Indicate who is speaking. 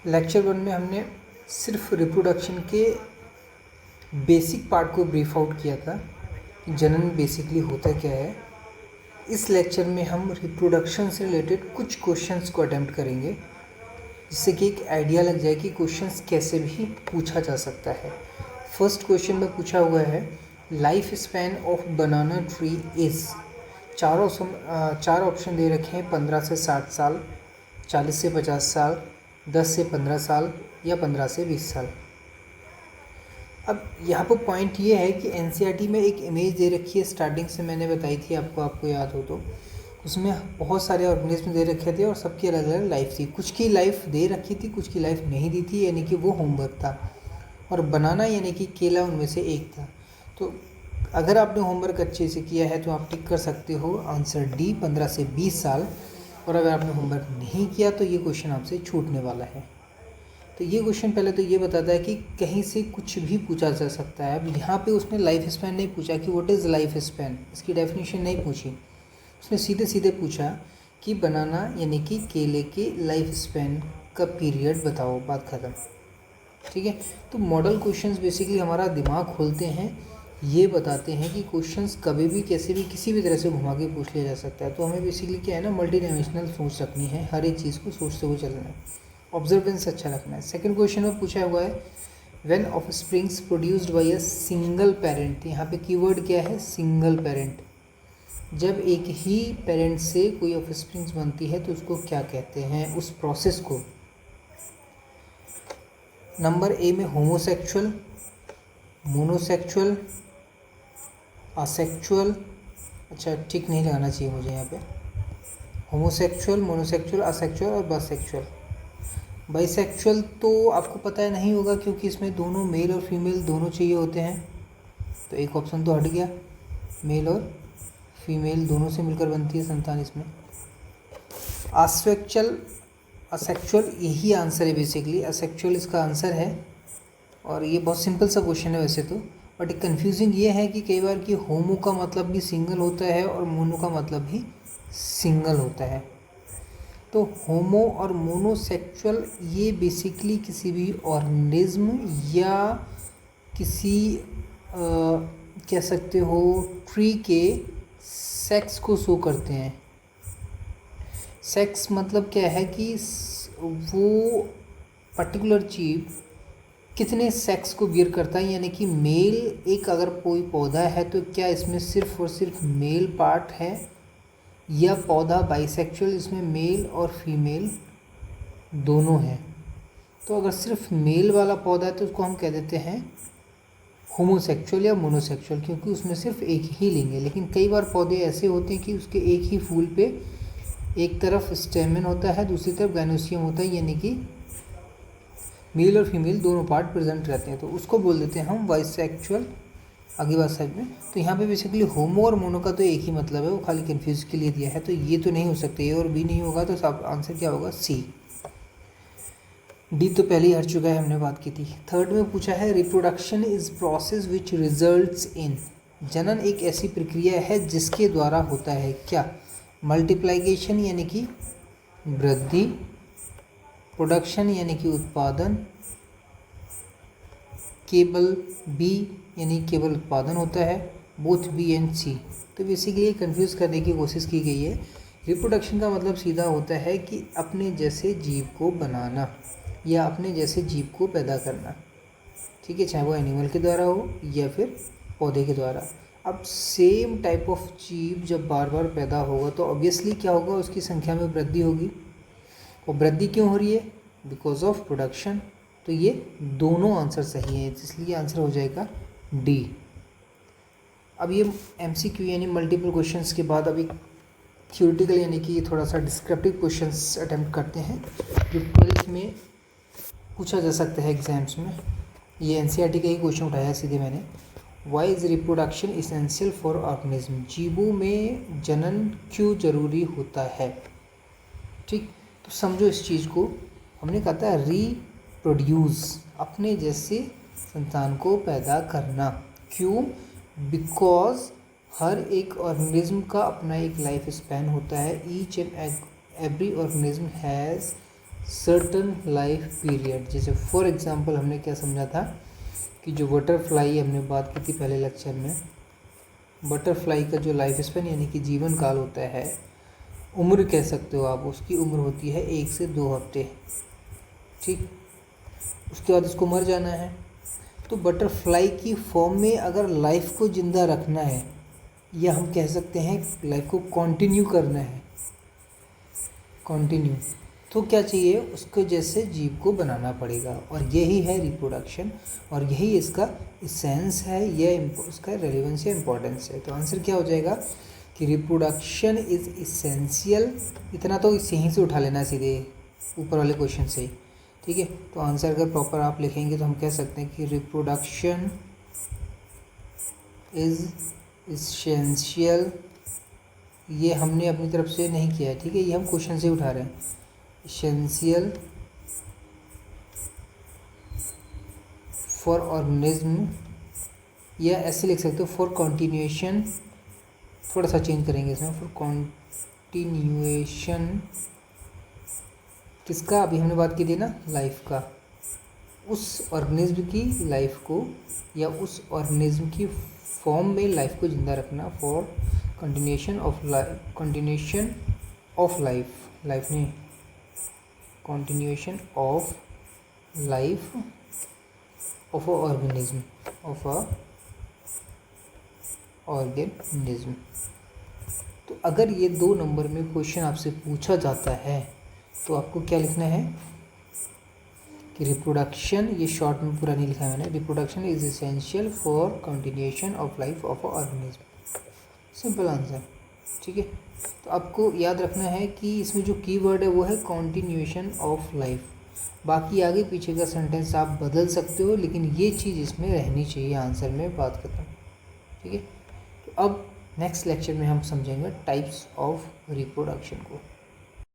Speaker 1: Lecture 1 में हमने सिर्फ रिप्रोडक्शन के बेसिक पार्ट को ब्रीफ आउट किया था, जनन बेसिकली होता क्या है। इस लेक्चर में हम रिप्रोडक्शन से रिलेटेड कुछ क्वेश्चंस को अटेम्प्ट करेंगे, जिससे कि एक आइडिया लग जाए कि क्वेश्चंस कैसे भी पूछा जा सकता है। फर्स्ट क्वेश्चन में पूछा हुआ है, life span of banana tree is. चार ऑप्शन दे रखे हैं, 15 से 60 साल, 40 से 50 साल, 10 से 15 साल या 15 से 20 साल। अब यहाँ पर पॉइंट ये है कि एनसीईआरटी में एक इमेज दे रखी है, स्टार्टिंग से मैंने बताई थी आपको याद हो तो। उसमें बहुत सारे ऑर्गेनिज्म दे रखे थे और सबकी अलग अलग लाइफ थी। कुछ की लाइफ दे रखी थी, कुछ की लाइफ नहीं दी थी, यानी कि वो होमवर्क था। और बनाना यानी कि केला उनमें से एक था। तो अगर आपने होमवर्क अच्छे से किया है तो आप टिक कर सकते हो आंसर डी, 15 से 20 साल। और अगर आपने होमवर्क नहीं किया तो ये क्वेश्चन आपसे छूटने वाला है। तो ये क्वेश्चन पहले तो ये बताता है कि कहीं से कुछ भी पूछा जा सकता है। अब यहाँ पे उसने लाइफ स्पैन नहीं पूछा कि व्हाट इज़ लाइफ स्पैन, इसकी डेफिनेशन नहीं पूछी। उसने सीधे सीधे पूछा कि बनाना यानी कि केले के लाइफ स्पैन का पीरियड बताओ, बात ख़त्म। ठीक है, तो मॉडल क्वेश्चंस बेसिकली हमारा दिमाग खोलते हैं, ये बताते हैं कि क्वेश्चंस कभी भी कैसे भी किसी भी तरह से घुमा के पूछ लिया जा सकता है। तो हमें बेसिकली क्या है ना, मल्टी डायमेंशनल सोच रखनी है, हर एक चीज़ को सोचते हुए चलना है, ऑब्जर्वेंस अच्छा रखना है। सेकंड क्वेश्चन में पूछा हुआ है, when of springs produced by a single parent. यहाँ पे कीवर्ड क्या है, सिंगल पेरेंट। जब एक ही पेरेंट से कोई ऑफ स्प्रिंग्स बनती है तो उसको क्या कहते हैं, उस प्रोसेस को। नंबर ए में होमोसेक्सुअल, मोनोसेक्सुअल, असेक्सुअल, अच्छा ठीक नहीं लगाना चाहिए मुझे यहाँ पे, होमोसेक्सुअल, मोनोसेक्सुअल, असेक्सुअल और बाइसेक्सुअल। बाइसेक्सुअल तो आपको पता है नहीं होगा, क्योंकि इसमें दोनों मेल और फीमेल दोनों चाहिए होते हैं, तो एक ऑप्शन तो हट गया। मेल और फीमेल दोनों से मिलकर बनती है संतान इसमें। असेक्सुअल, असेक्सुअल यही आंसर है बेसिकली, असेक्सुअल इसका आंसर है। और ये बहुत सिंपल सा क्वेश्चन है वैसे तो, बट कन्फ्यूजिंग ये है कि कई बार कि होमो का मतलब भी सिंगल होता है और मोनो का मतलब भी सिंगल होता है। तो होमो और मोनोसेक्सुअल ये बेसिकली किसी भी ऑर्गेनिज्म या किसी कह सकते हो ट्री के सेक्स को शो करते हैं। सेक्स मतलब क्या है कि वो पर्टिकुलर जीव कितने सेक्स को बियर करता है, यानी कि मेल एक अगर कोई पौधा है तो क्या इसमें सिर्फ और सिर्फ मेल पार्ट है, या पौधा बाइसेक्सुअल इसमें मेल और फीमेल दोनों हैं। तो अगर सिर्फ मेल वाला पौधा है तो उसको हम कह देते हैं होमोसेक्सुअल या मोनोसेक्सुअल, क्योंकि उसमें सिर्फ एक ही लिंग है। लेकिन कई बार पौधे ऐसे होते हैं कि उसके एक ही फूल पे एक तरफ स्टेमन होता है, दूसरी तरफ गाइनोसियम होता है, यानी कि मेल और फीमेल दोनों पार्ट प्रेजेंट रहते हैं, तो उसको बोल देते हैं हम बाइसेक्सुअल। आगे बात साइड में, तो यहाँ पे बेसिकली होमो और मोनो का तो एक ही मतलब है, वो खाली कंफ्यूज के लिए दिया है। तो ये तो नहीं हो सकते, ए और बी नहीं होगा, तो सब आंसर क्या होगा, सी। डी तो पहले ही हट चुका है, हमने बात की थी। थर्ड में पूछा है, reproduction is process which results in. जनन एक ऐसी प्रक्रिया है जिसके द्वारा होता है क्या, मल्टीप्लिकेशन यानी कि वृद्धि, प्रोडक्शन यानी कि उत्पादन, केवल बी यानी केवल उत्पादन होता है, बोथ बी एंड सी। तो बेसिकली कंफ्यूज करने की कोशिश की गई है। रिप्रोडक्शन का मतलब सीधा होता है कि अपने जैसे जीव को बनाना या अपने जैसे जीव को पैदा करना। ठीक है, चाहे वो एनिमल के द्वारा हो या फिर पौधे के द्वारा। अब सेम टाइप ऑफ जीव जब बार बार पैदा होगा तो ऑब्वियसली क्या होगा, उसकी संख्या में वृद्धि होगी। और वृद्धि क्यों हो रही है, बिकॉज ऑफ प्रोडक्शन। तो ये दोनों आंसर सही हैं, इसलिए आंसर हो जाएगा डी। अब ये एमसीक्यू यानी मल्टीपल क्वेश्चंस के बाद अभी थ्योरेटिकल यानी कि थोड़ा सा डिस्क्रिप्टिव क्वेश्चंस अटेम्प्ट करते हैं, जो 12th में पूछा जा सकता है एग्जाम्स में। ये एनसीईआरटी का ही क्वेश्चन उठाया सीधे मैंने। Why is reproduction essential for organism. जीवों में जनन क्यों जरूरी होता है। ठीक, तो समझो इस चीज़ को। हमने कहा था रीप्रोड्यूस, अपने जैसे संतान को पैदा करना। क्यों, बिकॉज हर एक ऑर्गेनिज्म का अपना एक लाइफ स्पैन होता है। Each and every organism has certain life period. जैसे फॉर एग्जांपल हमने क्या समझा था कि जो बटरफ्लाई हमने बात की थी पहले लेक्चर में, बटरफ्लाई का जो लाइफ स्पेन यानी कि जीवन काल होता है, उम्र कह सकते हो आप, उसकी उम्र होती है 1 से 2 हफ्ते, ठीक। उसके बाद उसको मर जाना है। तो बटरफ्लाई की फॉर्म में अगर लाइफ को ज़िंदा रखना है, या हम कह सकते हैं लाइफ को कंटिन्यू करना है, कंटिन्यू, तो क्या चाहिए, उसको जैसे जीव को बनाना पड़ेगा। और यही है रिप्रोडक्शन, और यही इसका इसेंस है, यह उसका रेलेवेंस या इम्पोर्टेंस है। तो आंसर क्या हो जाएगा कि रिप्रोडक्शन इज़ इसेंशियल। इतना तो यहीं से उठा लेना सीधे ऊपर वाले क्वेश्चन से ही, ठीक है। तो आंसर अगर प्रॉपर आप लिखेंगे तो हम कह सकते हैं कि रिप्रोडक्शन इज़ इसेंशियल। ये हमने अपनी तरफ से नहीं किया है, ठीक है, ये हम क्वेश्चन से उठा रहे हैं। इसेंशियल फॉर ऑर्गेनिज्म, या ऐसे लिख सकते हो फॉर कंटिन्यूएशन, थोड़ा सा चेंज करेंगे इसमें, फॉर कंटिन्यूएशन किसका, अभी हमने बात की थी ना, लाइफ का, उस ऑर्गेनिज्म की लाइफ को, या उस ऑर्गेनिज्म की फॉर्म में लाइफ को ज़िंदा रखना, for continuation of life, continuation of life, life नहीं, continuation of life of a organism, of a organism. तो अगर ये 2 नंबर में क्वेश्चन आपसे पूछा जाता है तो आपको क्या लिखना है कि रिप्रोडक्शन, ये शॉर्ट में पूरा नहीं लिखा है मैंने, reproduction is essential for continuation of life of a organism. Simple answer, ठीक है। तो आपको याद रखना है कि इसमें जो कीवर्ड है वो है कंटिन्यूएशन ऑफ लाइफ। बाकी आगे पीछे का सेंटेंस आप बदल सकते हो, लेकिन ये चीज़ इसमें रहनी चाहिए आंसर में, बात खत्म, ठीक है। तो अब नेक्स्ट लेक्चर में हम समझेंगे टाइप्स ऑफ रिप्रोडक्शन को।